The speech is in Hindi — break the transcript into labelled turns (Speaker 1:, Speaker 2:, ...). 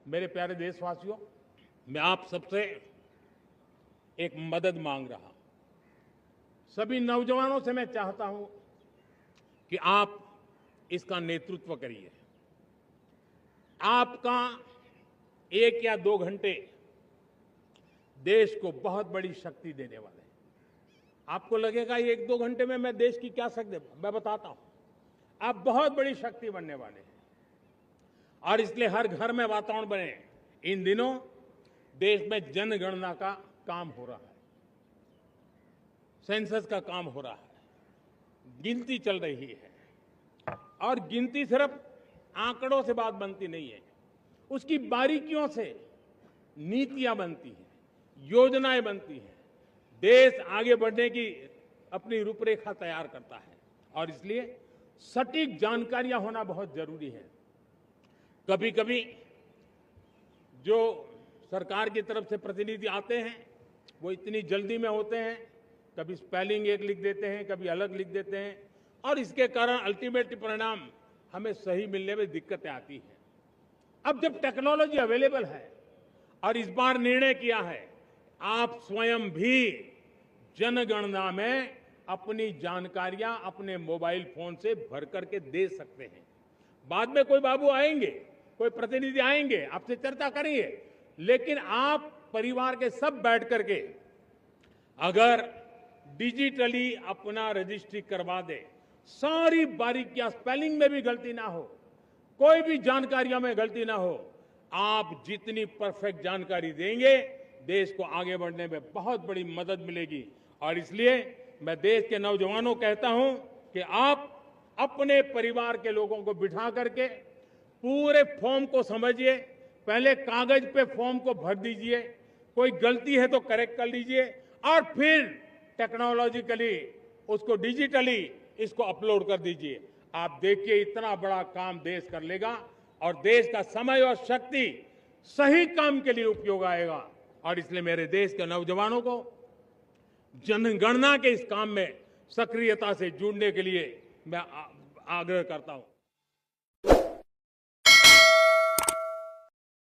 Speaker 1: मेरे प्यारे देशवासियों, मैं आप सबसे एक मदद मांग रहा हूं। सभी नौजवानों से मैं चाहता हूं कि आप इसका नेतृत्व करिए। आपका 1 या 2 घंटे देश को बहुत बड़ी शक्ति देने वाले हैं। आपको लगेगा 1-2 घंटे में मैं देश की क्या शक्ति, मैं बताता हूं। आप बहुत बड़ी शक्ति बनने वाले हैं और इसलिए हर घर में वातावरण बने। इन दिनों देश में जनगणना का काम हो रहा है, सेंसस का काम हो रहा है, गिनती चल रही है और गिनती सिर्फ आंकड़ों से बात बनती नहीं है, उसकी बारीकियों से नीतियां बनती हैं, योजनाएं बनती हैं, देश आगे बढ़ने की अपनी रूपरेखा तैयार करता है और इसलिए सटीक जानकारियां होना बहुत जरूरी है। कभी कभी जो सरकार की तरफ से प्रतिनिधि आते हैं वो इतनी जल्दी में होते हैं, कभी स्पेलिंग एक लिख देते हैं, कभी अलग लिख देते हैं और इसके कारण अल्टीमेट परिणाम हमें सही मिलने में दिक्कतें आती हैं। अब जब टेक्नोलॉजी अवेलेबल है और इस बार निर्णय किया है, आप स्वयं भी जनगणना में अपनी जानकारियां अपने मोबाइल फोन से भर करके दे सकते हैं। बाद में कोई बाबू आएंगे, कोई प्रतिनिधि आएंगे, आपसे चर्चा करेंगे, लेकिन आप परिवार के सब बैठ करके अगर डिजिटली अपना रजिस्ट्री करवा दे, सारी बारीकियां, स्पेलिंग में भी गलती ना हो, कोई भी जानकारियों में गलती ना हो, आप जितनी परफेक्ट जानकारी देंगे देश को आगे बढ़ने में बहुत बड़ी मदद मिलेगी। और इसलिए मैं देश के नौजवानों को कहता हूं कि आप अपने परिवार के लोगों को बिठा करके पूरे फॉर्म को समझिए, पहले कागज पे फॉर्म को भर दीजिए, कोई गलती है तो करेक्ट कर लीजिए और फिर टेक्नोलॉजिकली उसको डिजिटली इसको अपलोड कर दीजिए। आप देखिए इतना बड़ा काम देश कर लेगा और देश का समय और शक्ति सही काम के लिए उपयोग आएगा। और इसलिए मेरे देश के नौजवानों को जनगणना के इस काम में सक्रियता से जुड़ने के लिए मैं आग्रह करता हूं।